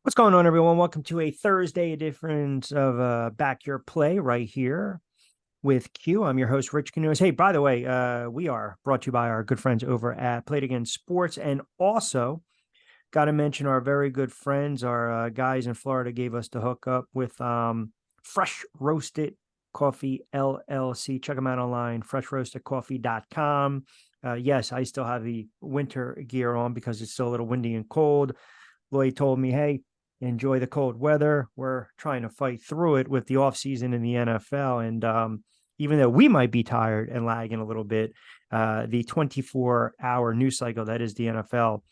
What's going on, everyone? Welcome to a Thursday edition of Back Your Play right here with Q. I'm your host, Rich Canoes. Hey, by the way, we are brought to you by our good friends over at Play It Again Sports. And also, got to mention our very good friends, our guys in Florida gave us the hookup with Fresh Roasted Coffee LLC. Check them out online, freshroastedcoffee.com. Yes, I still have the winter gear on because it's still a little windy and cold. Lloyd told me, hey, enjoy the cold weather. We're trying to fight through it with the offseason in the NFL. And even though we might be tired and lagging a little bit, the 24-hour news cycle that is the NFL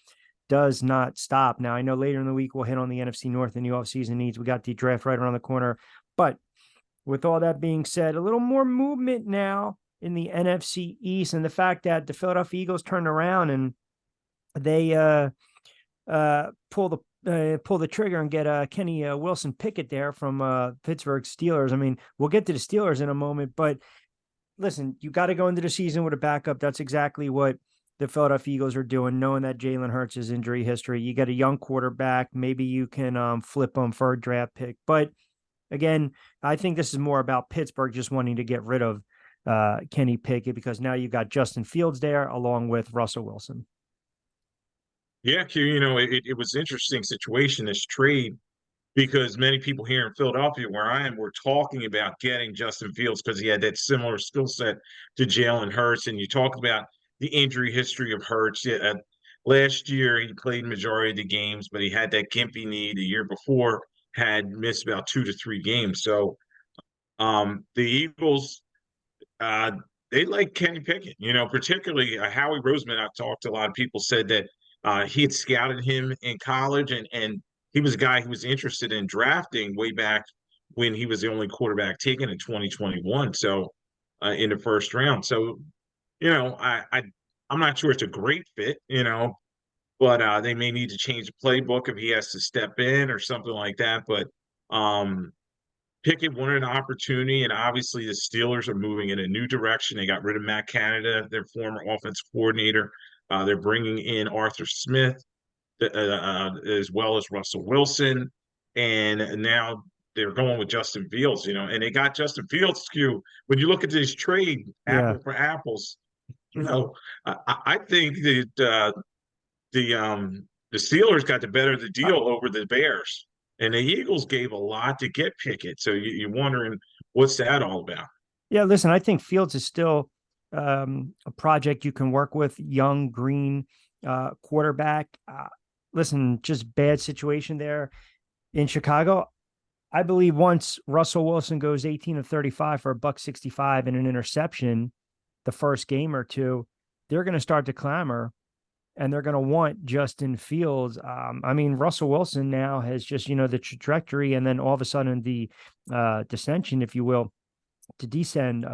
does not stop. Now, I know later in the week we'll hit on the NFC North and the offseason needs. We got the draft right around the corner. But with all that being said, a little more movement now in the NFC East, and the fact that the Philadelphia Eagles turned around and they pull the trigger and get Kenny Wilson Pickett there from Pittsburgh Steelers. I mean, we'll get to the Steelers in a moment, but listen, you got to go into the season with a backup. That's exactly what the Philadelphia Eagles are doing, knowing that Jalen Hurts' injury history. You get a young quarterback. Maybe you can flip him for a draft pick. But again, I think this is more about Pittsburgh just wanting to get rid of Kenny Pickett because now you've got Justin Fields there along with Russell Wilson. Yeah, Q, it was an interesting situation, this trade, because many people here in Philadelphia, where I am, were talking about getting Justin Fields because he had that similar skill set to Jalen Hurts. And you talk about the injury history of Hurts. Last year, he played majority of the games, but he had that gimpy knee. The year before, had missed about 2 to 3 games. So the Eagles, uh, they like Kenny Pickett, particularly Howie Roseman. I've talked to a lot of people said that he had scouted him in college, and he was a guy who was interested in drafting way back when he was the only quarterback taken in 2021. So in the first round. So, I'm not sure it's a great fit, but they may need to change the playbook if he has to step in or something like that. But um, Pickett wanted an opportunity, and obviously the Steelers are moving in a new direction. They got rid of Matt Canada, their former offensive coordinator. They're bringing in Arthur Smith, as well as Russell Wilson, and now they're going with Justin Fields. And they got Justin Fields. When you look at this trade, Yeah. apple for apples, I think that the Steelers got the better of the deal over the Bears, and the Eagles gave a lot to get Pickett. So you're wondering what's that all about? Yeah, listen, I think Fields is still a project you can work with, young, green quarterback. Listen, just bad situation there in Chicago. I believe once Russell Wilson goes 18 of 35 for a buck 65 and an interception the first game or two, they're going to start to clamor and they're going to want Justin Fields. I mean, Russell Wilson now has just, the trajectory and then all of a sudden the dissension, if you will, to descend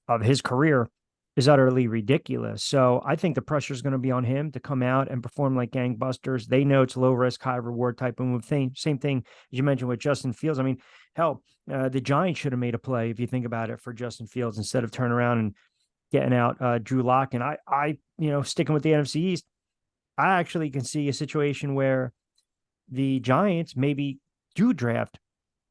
of his career is utterly ridiculous. So I think the pressure is going to be on him to come out and perform like gangbusters. They know it's low risk, high reward type of move. Same thing as you mentioned with Justin Fields. I mean, hell, the Giants should have made a play if you think about it for Justin Fields instead of turning around and getting out Drew Lock. And sticking with the NFC East, I actually can see a situation where the Giants maybe do draft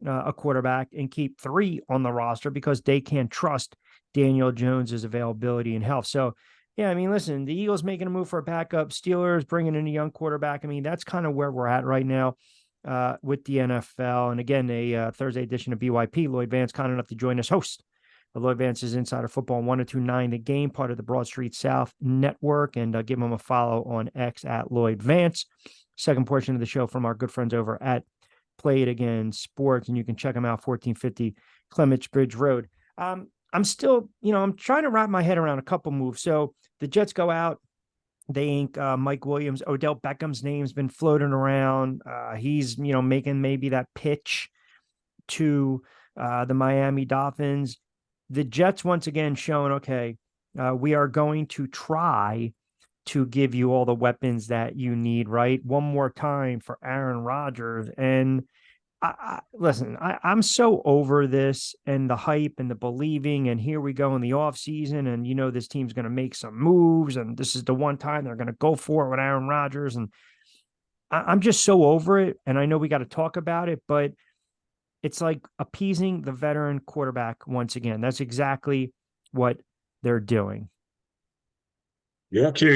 a quarterback and keep three on the roster because they can't trust Daniel Jones's availability and health. So, yeah, I mean, listen, the Eagles making a move for a backup, Steelers bringing in a young quarterback. I mean, that's kind of where we're at right now with the NFL. And again, a Thursday edition of BYP. Lloyd Vance, kind enough to join us, host of Lloyd Vance's Insider Football 1029 The Game, part of the Broad Street South Network, and give him a follow on X at Lloyd Vance. Second portion of the show from our good friends over at Play It Again Sports, and you can check them out, 1450 Clements Bridge Road. I'm still, I'm trying to wrap my head around a couple moves. So the Jets go out, they ink Mike Williams. Odell Beckham's name's been floating around. He's, making maybe that pitch to the Miami Dolphins. The Jets once again showing, okay, we are going to try to give you all the weapons that you need, right? One more time for Aaron Rodgers. And listen, I'm so over this and the hype and the believing. And here we go in the offseason. And, this team's going to make some moves. And this is the one time they're going to go for it with Aaron Rodgers. And I'm just so over it. And I know we got to talk about it, but it's like appeasing the veteran quarterback once again. That's exactly what they're doing. Yeah, Q,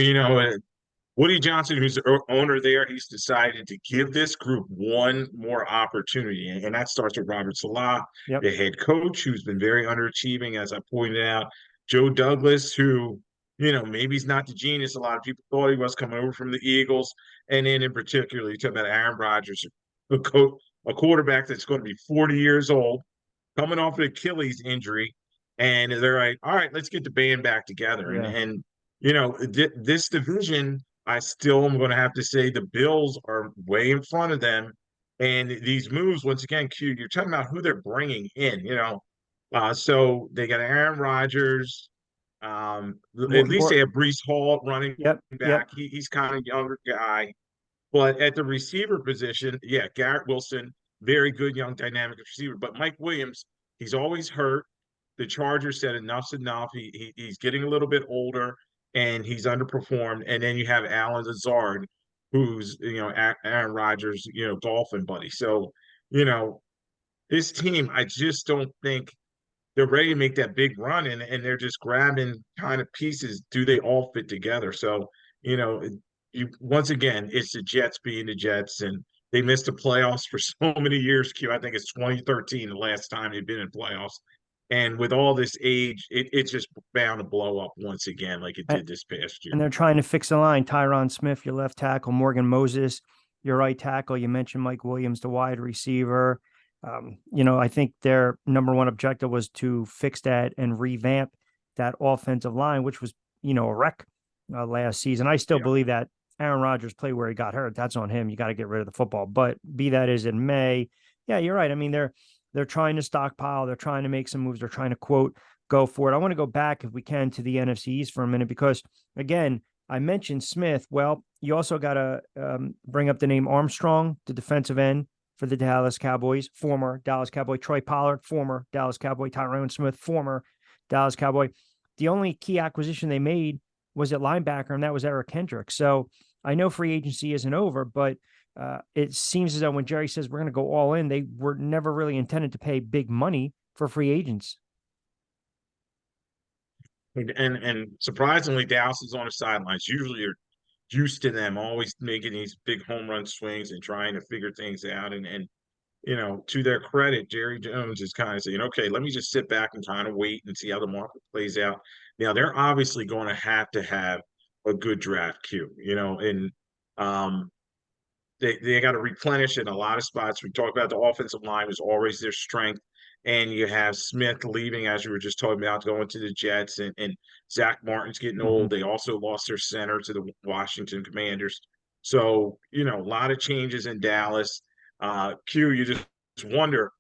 Woody Johnson, who's the owner there, he's decided to give this group one more opportunity. And that starts with Robert Salah, Yep. the head coach, who's been very underachieving, as I pointed out. Joe Douglas, who, maybe he's not the genius a lot of people thought he was coming over from the Eagles. And then in particular, you talk about Aaron Rodgers, a quarterback that's going to be 40 years old, coming off an Achilles injury. And they're like, all right, let's get the band back together. Yeah. This division, I still am going to have to say the Bills are way in front of them. And these moves, once again, Q, you're talking about who they're bringing in. So they got Aaron Rodgers. More, At least more. they have Brees Hall running Yep. Yep. back. He's kind of younger guy. But at the receiver position, yeah, Garrett Wilson, very good young dynamic receiver. But Mike Williams, he's always hurt. The Chargers said enough's enough. He's getting a little bit older and he's underperformed. And then you have Alan Lazard, who's Aaron Rodgers, Dolphin buddy. So you know this team, I just don't think they're ready to make that big run, and they're just grabbing kind of pieces. Do they all fit together? So, you know, you once again, it's the Jets being the Jets, and they missed the playoffs for so many years. Q, I think it's 2013 the last time they've been in playoffs. And with all this age, it's just bound to blow up once again, like it And, did this past year. and they're trying to fix the line. Tyron Smith, your left tackle, Morgan Moses, your right tackle. You mentioned Mike Williams, the wide receiver. I think their number one objective was to fix that and revamp that offensive line, which was, a wreck last season. I still Yeah. believe that Aaron Rodgers played where he got hurt. That's on him. You got to get rid of the football. But be that as it may, yeah, you're right. I mean, they're trying to stockpile. They're trying to make some moves. They're trying to quote go for it. I want to go back if we can to the NFC East for a minute because again, I mentioned Smith. Well, you also got to bring up the name Armstrong, the defensive end for the Dallas Cowboys, former Dallas Cowboy, Troy Pollard, former Dallas Cowboy, Tyrone Smith, former Dallas Cowboy. The only key acquisition they made was at linebacker, and that was Eric Kendrick. So I know free agency isn't over, but it seems as though when Jerry says we're going to go all in, they were never really intended to pay big money for free agents. And surprisingly, Dallas is on the sidelines. Usually, you're used to them always making these big home run swings and trying to figure things out. And to their credit, Jerry Jones is kind of saying, okay, let me just sit back and kind of wait and see how the market plays out. Now, they're obviously going to have a good draft queue, and um, they got to replenish in a lot of spots. We talked about the offensive line was always their strength. And you have Smith leaving, as you were just talking about, going to the Jets, and Zach Martin's getting Mm-hmm. old. They also lost their center to the Washington Commanders. So, a lot of changes in Dallas. Q, you just wonder,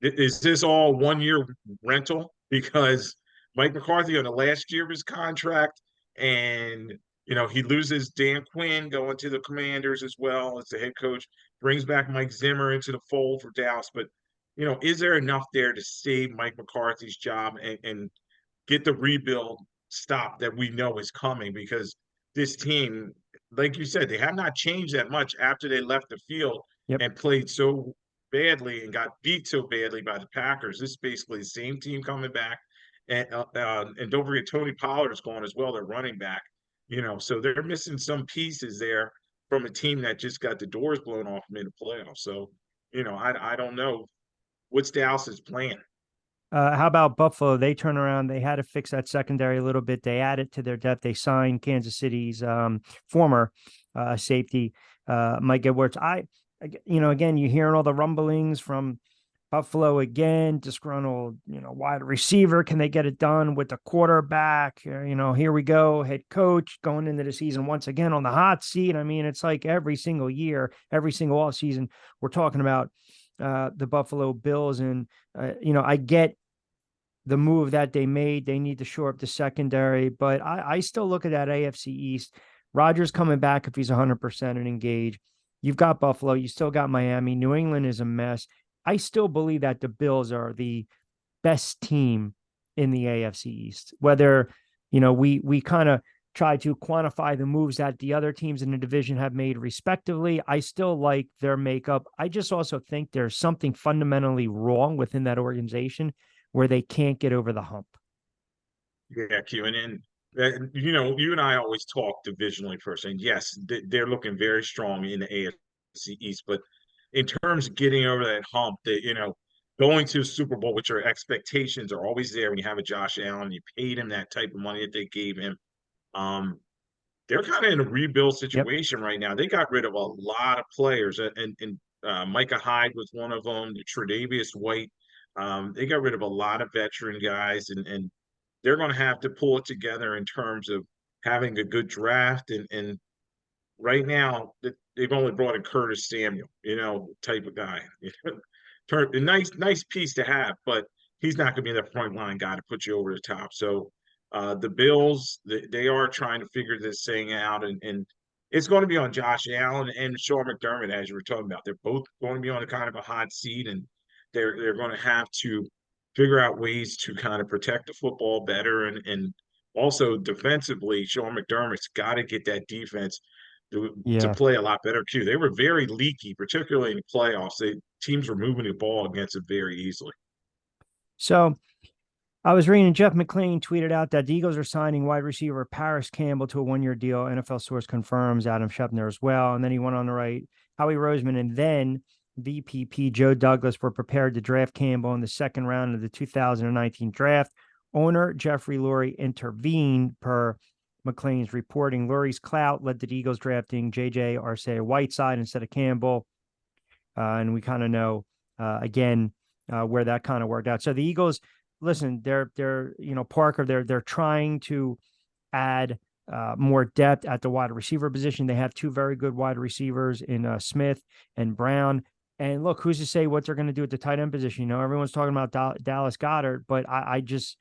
is this all 1 year rental? Because Mike McCarthy on the last year of his contract, and he loses Dan Quinn going to the Commanders as well as the head coach, brings back Mike Zimmer into the fold for Dallas. But is there enough there to save Mike McCarthy's job and get the rebuild stop that we know is coming? Because this team, like you said, they have not changed that much after they left the field Yep. and played so badly and got beat so badly by the Packers. This is basically the same team coming back. And don't forget Tony Pollard is gone as well. They're running back, so they're missing some pieces there from a team that just got the doors blown off them in the playoffs. So, I don't know what's Dallas's plan. How about Buffalo? They turn around. They had to fix that secondary a little bit. They added to their depth. They signed Kansas City's former safety, Mike Edwards. Again, you're hearing all the rumblings from Buffalo again, disgruntled, wide receiver. Can they get it done with the quarterback? Here we go. Head coach going into the season once again on the hot seat. I mean, it's like every single year, every single off season, we're talking about the Buffalo Bills. And, I get the move that they made. They need to shore up the secondary, but I still look at that AFC East. Rodgers coming back if he's 100% and engaged. You've got Buffalo. You still got Miami. New England is a mess. I still believe that the Bills are the best team in the AFC East. Whether we kind of try to quantify the moves that the other teams in the division have made respectively. I still like their makeup. I just also think there's something fundamentally wrong within that organization where they can't get over the hump. Yeah, Q. You know, you and I always talk divisionally first, and yes, they're looking very strong in the AFC East. But in terms of getting over that hump, that you know, going to the Super Bowl, which your expectations are always there when you have a Josh Allen, you paid him that type of money that they gave him. Um, they're kind of in a rebuild Yep. situation right now. They got rid of a lot of players, and Micah Hyde was one of them. Tre'Davious White. They got rid of a lot of veteran guys, and they're going to have to pull it together in terms of having a good draft. And right now, they've only brought in Curtis Samuel, you know, type of guy. A nice piece to have, but he's not going to be the front line guy to put you over the top. So the Bills, they are trying to figure this thing out, and it's going to be on Josh Allen and Sean McDermott, as you were talking about. They're both going to be on a kind of a hot seat, and they're going to have to figure out ways to kind of protect the football better, and also defensively, Sean McDermott's got to get that defense to Yeah. play a lot better too. They were very leaky, particularly in the playoffs. Teams were moving the ball against it very easily. So I was reading Jeff McClain tweeted out that the Eagles are signing wide receiver Paris Campbell to a 1-year deal. NFL source confirms Adam Schefter as well. And then he went on to write Howie Roseman and then VPP Joe Douglas were prepared to draft Campbell in the second round of the 2019 draft. Owner Jeffrey Lurie intervened per McClain's reporting. Lurie's clout led to the Eagles drafting J.J. Arcega-Whiteside instead of Campbell. And we kind of know, again, where that kind of worked out. So the Eagles, listen, they're Parker, they're trying to add more depth at the wide receiver position. They have two very good wide receivers in Smith and Brown. And look, who's to say what they're going to do at the tight end position? You know, everyone's talking about Dallas Goedert, but I just,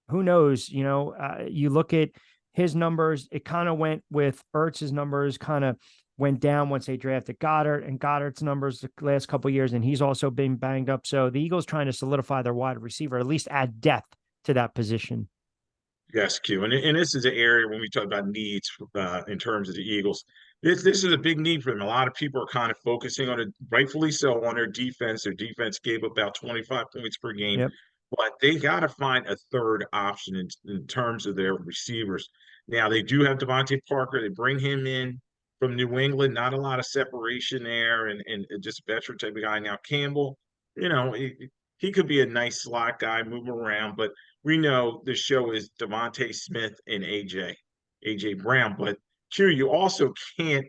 who knows? You know, you look at his numbers, it kind of went with Ertz's numbers, kind of went down once they drafted Goddard, and Goddard's numbers the last couple of years, and he's also been banged up. So the Eagles trying to solidify their wide receiver, at least add depth to that position. Yes, Q. And this is an area when we talk about needs in terms of the Eagles. This is a big need for them. A lot of people are kind of focusing on it, rightfully so, on their defense. Their defense gave about 25 points per game, Yep. but they got to find a third option in terms of their receivers. Now they do have Devontae Parker. They bring him in from New England. Not a lot of separation there, and just a veteran type of guy. Now Campbell, you know, he could be a nice slot guy, move around, but we know the show is Devontae Smith and AJ Brown. But Q, you also can't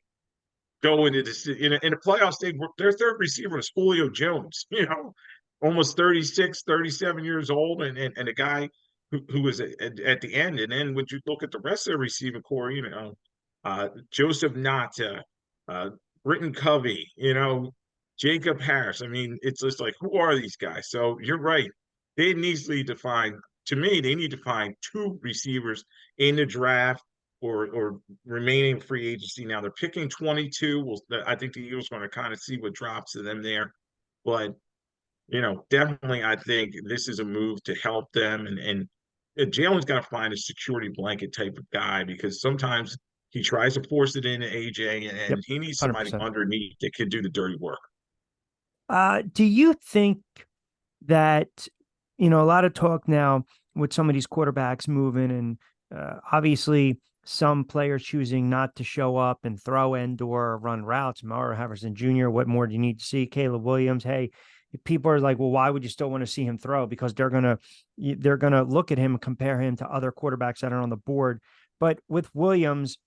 go into this in a playoff stage. Their third receiver is Julio Jones, you know, almost 36, 37 years old, and a guy who was at the end. And then when you look at the rest of the receiving core, you know, Joseph Nata, Britton Covey, you know, Jacob Harris. I mean, it's just like, who are these guys? So you're right. They need to find, to me, they need to find two receivers in the draft or remaining free agency. Now they're picking 22. I think the Eagles are going to kind of see what drops to them there. But, you know, definitely I think this is a move to help them. And Jalen's got to find a security blanket type of guy because sometimes he tries to force it into AJ Yep. and he needs somebody 100%. underneath that can do the dirty work. Do you think that, a lot of talk now with some of these quarterbacks moving and obviously some players choosing not to show up and throw and/or run routes. Mara Harrison Jr., what more do you need to see? Caleb Williams. Hey, people are like, well, why would you still want to see him throw? Because they're gonna look at him and compare him to other quarterbacks that are on the board. But with Williams,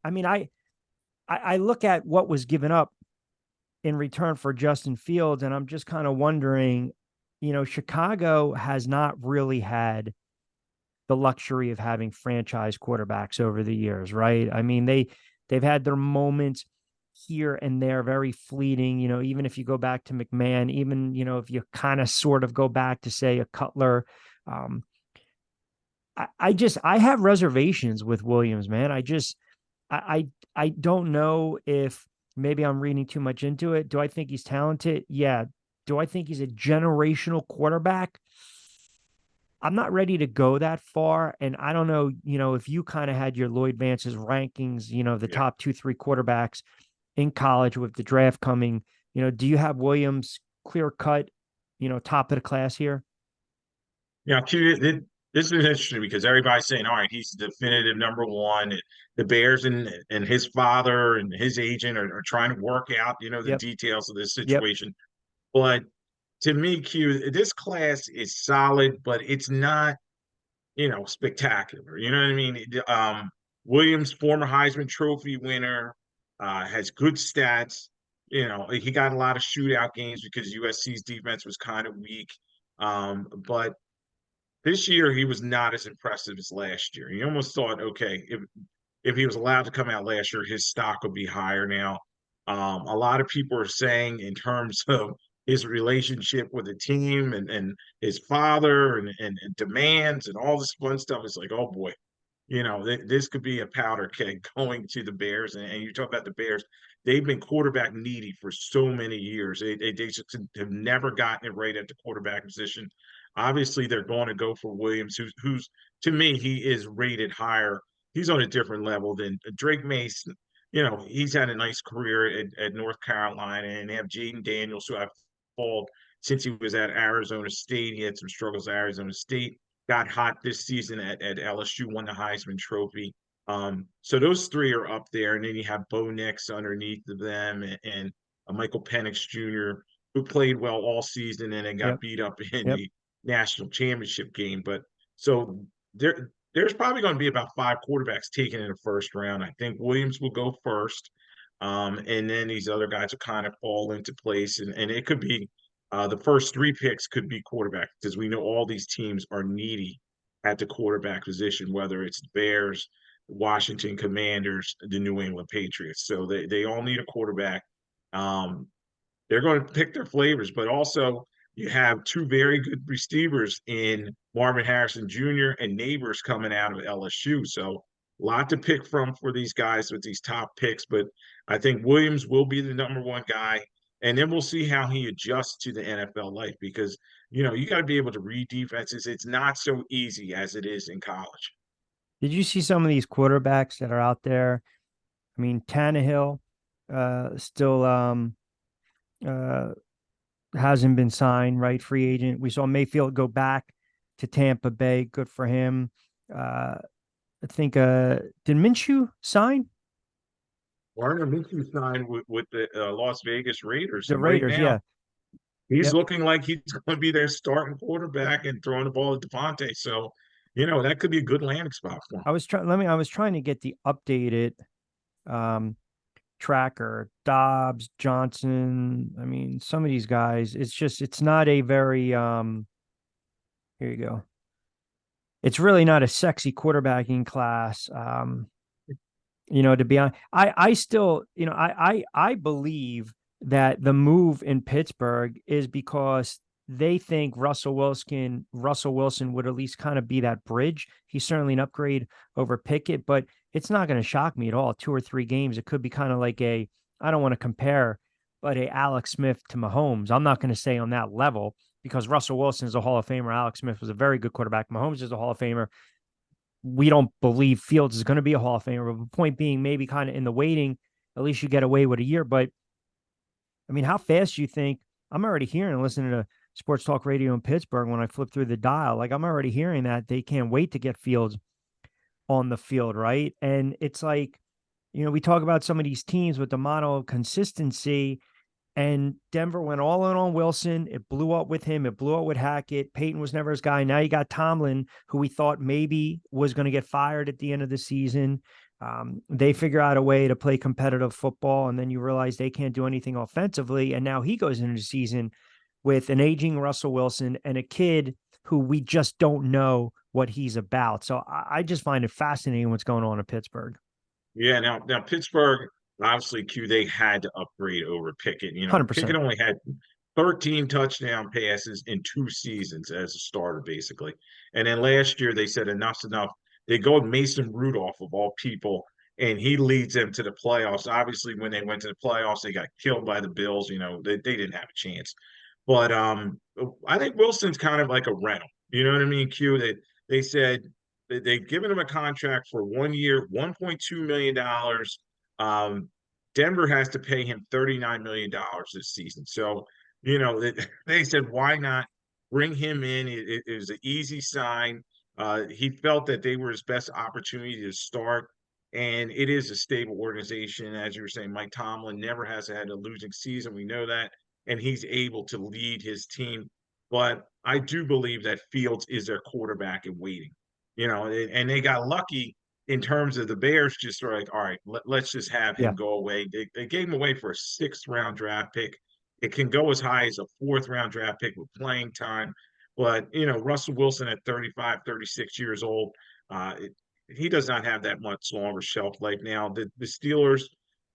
I mean, I look at what was given up in return for Justin Fields, and I'm just kind of wondering, Chicago has not really had the luxury of having franchise quarterbacks over the years, right? I mean, they've had their moments here and there, very fleeting. Even if you go back to McMahon, even if you kind of sort of go back to say a Cutler, um, I have reservations with Williams, man. I don't know if maybe I'm reading too much into it. Do I think he's talented? Yeah. Do I think he's a generational quarterback? I'm not ready to go that far. And I don't know, if you kind of had your Lloyd Vance's rankings, the Yeah. top two, three quarterbacks in college with the draft coming, do you have Williams clear cut, top of the class here? Yeah, this is interesting because everybody's saying, all right, he's the definitive number one. The Bears and his father and his agent are trying to work out, the Yep. details of this Yep. situation. But to me, Q, this class is solid, but it's not, spectacular. You know what I mean? Williams, former Heisman Trophy winner, has good stats. He got a lot of shootout games because USC's defense was kind of weak. But this year he was not as impressive as last year. You almost thought, okay, if he was allowed to come out last year, his stock would be higher now. A lot of people are saying in terms of his relationship with the team and his father and demands and all this fun stuff. It's like, oh boy, this could be a powder keg going to the Bears. And you talk about the Bears, they've been quarterback needy for so many years. They just have never gotten it right at the quarterback position. Obviously, they're going to go for Williams, who's to me, he is rated higher. He's on a different level than Drake Mason. He's had a nice career at North Carolina, and they have Jaden Daniels, who I've followed since he was at Arizona State. He had some struggles at Arizona State, got hot this season at LSU, won the Heisman Trophy. So those three are up there, and then you have Bo Nix underneath of them, and Michael Penix Jr., who played well all season and then got Yep. beat up in Yep. the national championship game. But so there's probably going to be about five quarterbacks taken in the first round. I think Williams will go first. And then these other guys will kind of fall into place. And it could be the first three picks could be quarterback because we know all these teams are needy at the quarterback position, whether it's the Bears, Washington Commanders, the New England Patriots. So they all need a quarterback. Um, they're going to pick their flavors, but also you have two very good receivers in Marvin Harrison Jr. and Neighbors coming out of LSU. So a lot to pick from for these guys with these top picks. But I think Williams will be the number one guy. And then we'll see how he adjusts to the NFL life because, you got to be able to read defenses. It's not so easy as it is in college. Did you see some of these quarterbacks that are out there? I mean, Tannehill, still, uh, hasn't been signed, right? Free agent. We saw Mayfield go back to Tampa Bay. Good for him. I think, did Minshew sign? Gardner Minshew signed with the Las Vegas Raiders. The And right Raiders, now, yeah. he's Yep. looking like he's going to be their starting quarterback and throwing the ball at Devontae. So, that could be a good landing spot for him. I was trying to get the updated um tracker, Dobbs, Johnson. I mean, some of these guys, it's not a very here you go. It's really not a sexy quarterbacking class. To be honest, I still, I believe that the move in Pittsburgh is because they think Russell Wilson would at least kind of be that bridge. He's certainly an upgrade over Pickett, but it's not going to shock me at all. 2 or 3 games, it could be kind of like I don't want to compare, but a Alex Smith to Mahomes. I'm not going to say on that level because Russell Wilson is a Hall of Famer. Alex Smith was a very good quarterback. Mahomes is a Hall of Famer. We don't believe Fields is going to be a Hall of Famer. But the point being, maybe kind of in the waiting, at least you get away with a year. But I mean, how fast do you think? I'm already hearing and listening to sports talk radio in Pittsburgh when I flip through the dial. Like I'm already hearing that they can't wait to get Fields on the field, right? And it's like, we talk about some of these teams with the model of consistency, and Denver went all in on Wilson. It blew up with him. It blew up with Hackett. Peyton was never his guy. Now you got Tomlin, who we thought maybe was going to get fired at the end of the season. They figure out a way to play competitive football, and then you realize they can't do anything offensively. And now he goes into the season with an aging Russell Wilson and a kid who we just don't know what he's about. So I just find it fascinating what's going on in Pittsburgh. Yeah, now Pittsburgh, obviously, Q, they had to upgrade over Pickett. 100%. Pickett only had 13 touchdown passes in 2 seasons as a starter, basically. And then last year they said enough's enough. They go with Mason Rudolph of all people, and he leads them to the playoffs. Obviously, when they went to the playoffs, they got killed by the Bills. They didn't have a chance. But I think Wilson's kind of like a rental. You know what I mean? Q, they said that they've given him a contract for 1 year, $1.2 million. Denver has to pay him $39 million this season. So, they said, why not bring him in? It was an easy sign. He felt that they were his best opportunity to start. And it is a stable organization. As you were saying, Mike Tomlin never has had a losing season. We know that. And he's able to lead his team, but I do believe that Fields is their quarterback in waiting. And they got lucky in terms of the Bears just were like, all right, let's just have him Yeah. go away. They gave him away for a sixth round draft pick. It can go as high as a fourth round draft pick with playing time. But, Russell Wilson at 35, 36 years old, he does not have that much longer shelf life now. The Steelers,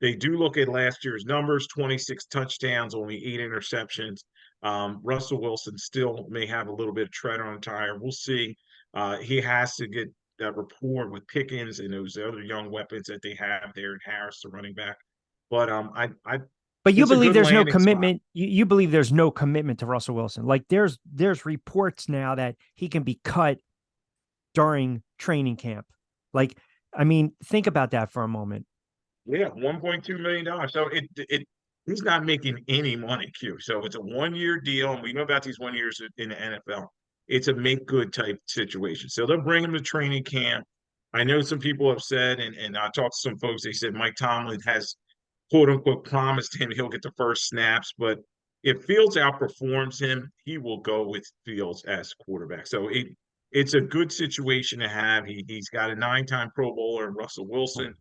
they do look at last year's numbers: 26 touchdowns, only 8 interceptions. Russell Wilson still may have a little bit of tread on the tire. We'll see. He has to get that rapport with Pickens and those other young weapons that they have there in Harris, the running back. But But you it's a believe good there's no landing spot. commitment. You believe there's no commitment to Russell Wilson. Like there's reports now that he can be cut during training camp. Like, I mean, think about that for a moment. Yeah, $1.2 million. So he's not making any money, Q. So it's a 1 year deal, and we know about these 1 years in the NFL. It's a make good type situation. So they'll bring him to training camp. I know some people have said, and I talked to some folks, they said Mike Tomlin has quote unquote promised him he'll get the first snaps, but if Fields outperforms him, he will go with Fields as quarterback. So it's a good situation to have. He's got a 9-time Pro Bowler, Russell Wilson.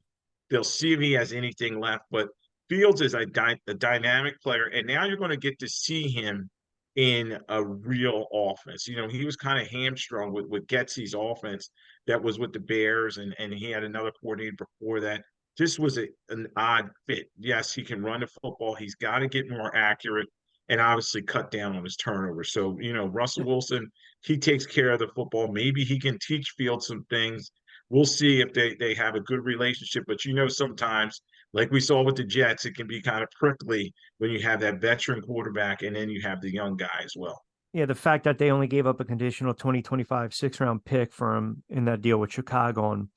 They'll see if he has anything left. But Fields is a dynamic player, and now you're going to get to see him in a real offense. He was kind of hamstrung with Getsy's offense that was with the Bears, and he had another coordinator before that. This was an odd fit. Yes, he can run the football. He's got to get more accurate and obviously cut down on his turnovers. So, Russell Wilson, he takes care of the football. Maybe he can teach Fields some things. We'll see if they have a good relationship. But sometimes, like we saw with the Jets, it can be kind of prickly when you have that veteran quarterback and then you have the young guy as well. Yeah, the fact that they only gave up a conditional 2025 6-round pick for him in that deal with Chicago on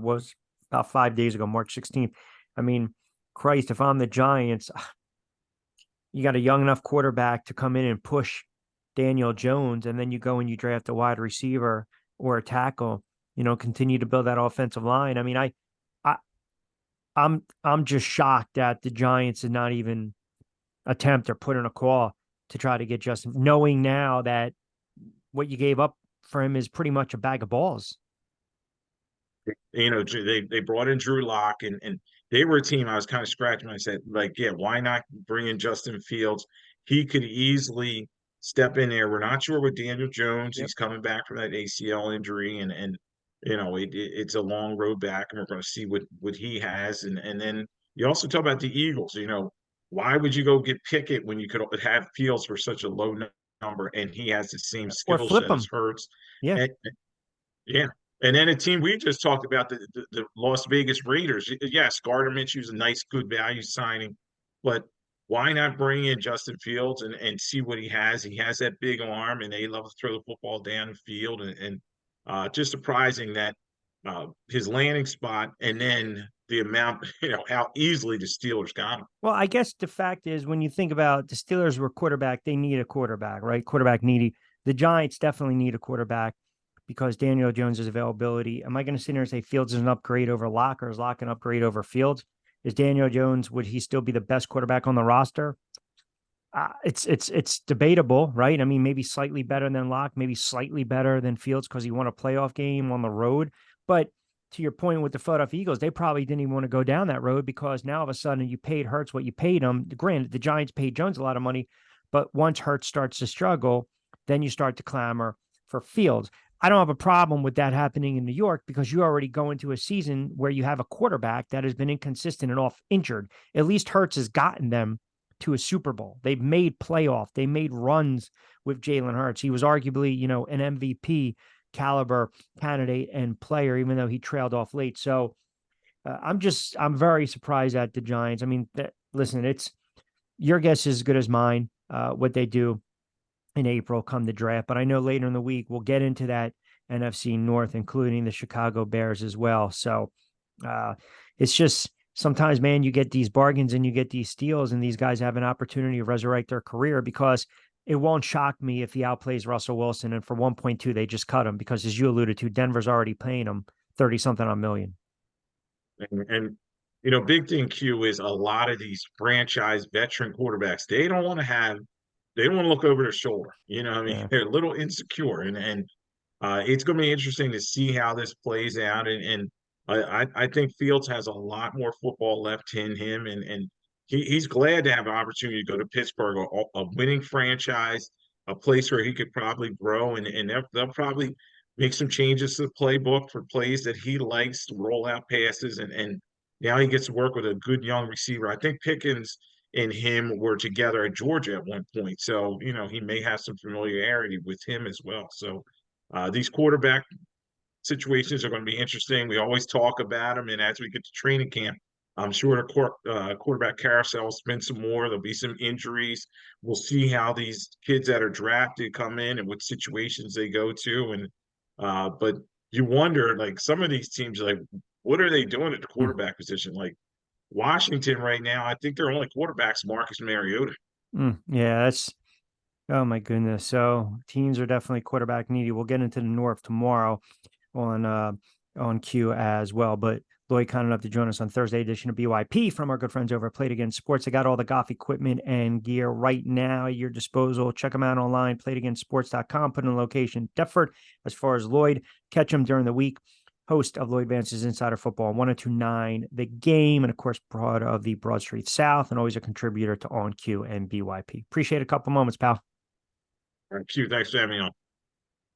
was about 5 days ago, March 16th. I mean, Christ, if I'm the Giants, you got a young enough quarterback to come in and push Daniel Jones, and then you go and you draft a wide receiver or a tackle, continue to build that offensive line. I mean, I I'm just shocked that the Giants did not even attempt or put in a call to try to get Justin, knowing now that what you gave up for him is pretty much a bag of balls. They brought in Drew Lock, and they were a team I was kind of scratching my head, like, yeah, why not bring in Justin Fields? He could easily step in there. We're not sure with Daniel Jones. Yep. He's coming back from that ACL injury, and it's a long road back, and we're going to see what he has. And then you also talk about the Eagles. Why would you go get Pickett when you could have Fields for such a low number, and he has the same Or skill flip set as him. Hurts? Yeah. And, yeah. And then a team we just talked about, the Las Vegas Raiders. Yes, Gardner Minshew's a nice, good value signing, but why not bring in Justin Fields and see what he has? He has that big arm, and they love to throw the football down the field. And just surprising that his landing spot and then the amount, how easily the Steelers got him. Well, I guess the fact is when you think about the Steelers were quarterback, they need a quarterback, right? Quarterback needy. The Giants definitely need a quarterback because Daniel Jones' availability. Am I going to sit here and say Fields is an upgrade over Locke, or is Locke an upgrade over Fields? Is Daniel Jones, would he still be the best quarterback on the roster? It's debatable, right? I mean, maybe slightly better than Locke, maybe slightly better than Fields because he won a playoff game on the road. But to your point with the Philadelphia Eagles, they probably didn't even want to go down that road because now all of a sudden you paid Hurts what you paid him. Granted, the Giants paid Jones a lot of money, but once Hurts starts to struggle, then you start to clamor for Fields. I don't have a problem with that happening in New York because you already go into a season where you have a quarterback that has been inconsistent and off injured. At least Hurts has gotten them to a Super Bowl. They've made playoff. They made runs with Jalen Hurts. He was arguably, an MVP caliber candidate and player, even though he trailed off late. So I'm very surprised at the Giants. I mean, listen, it's your guess is as good as mine, what they do. in April come the draft. But I know later in the week we'll get into that NFC North, including the Chicago Bears as well. So uh, it's just sometimes, man, you get these bargains and you get these steals, and these guys have an opportunity to resurrect their career because it won't shock me if he outplays Russell Wilson and for 1.2 they just cut him because, as you alluded to, Denver's already paying him 30 something on million. And you know, big thing Q is a lot of these franchise veteran quarterbacks, they don't want to look over their shoulder. You know, I mean, Yeah. they're a little insecure, and it's going to be interesting to see how this plays out. And I think Fields has a lot more football left in him, and he's glad to have an opportunity to go to Pittsburgh, a winning franchise, a place where he could probably grow, and they'll probably make some changes to the playbook for plays that he likes to roll out passes, and now he gets to work with a good young receiver. I think Pickens and him were together at Georgia at one point, so you know he may have some familiarity with him as well. So these quarterback situations are going to be interesting. We always talk about them, and as we get to training camp, I'm sure the quarterback carousel will spin some more. There'll be some injuries. We'll see how these kids that are drafted come in and what situations they go to. And but you wonder, like some of these teams, like what are they doing at the Mm, quarterback position? Like Washington right now, I think their only quarterback's Marcus Mariota. yeah, that's oh my goodness. So teams are definitely quarterback needy. We'll get into the North tomorrow on on Q as well. But Lloyd, kind enough to join us on Thursday edition of BYP from our good friends over at Play It Again Sports. They got all the golf equipment and gear right now at your disposal. Check them out online, playitagainsports.com. Put in a location, Deptford. As far as Lloyd, catch him during the week. Host of Lloyd Vance's Insider Football on 1029 The Game, and of course, part of the Broad Street South, and always a contributor to On Q and BYP. Appreciate a couple moments, pal. All right, Q, thanks for having me on.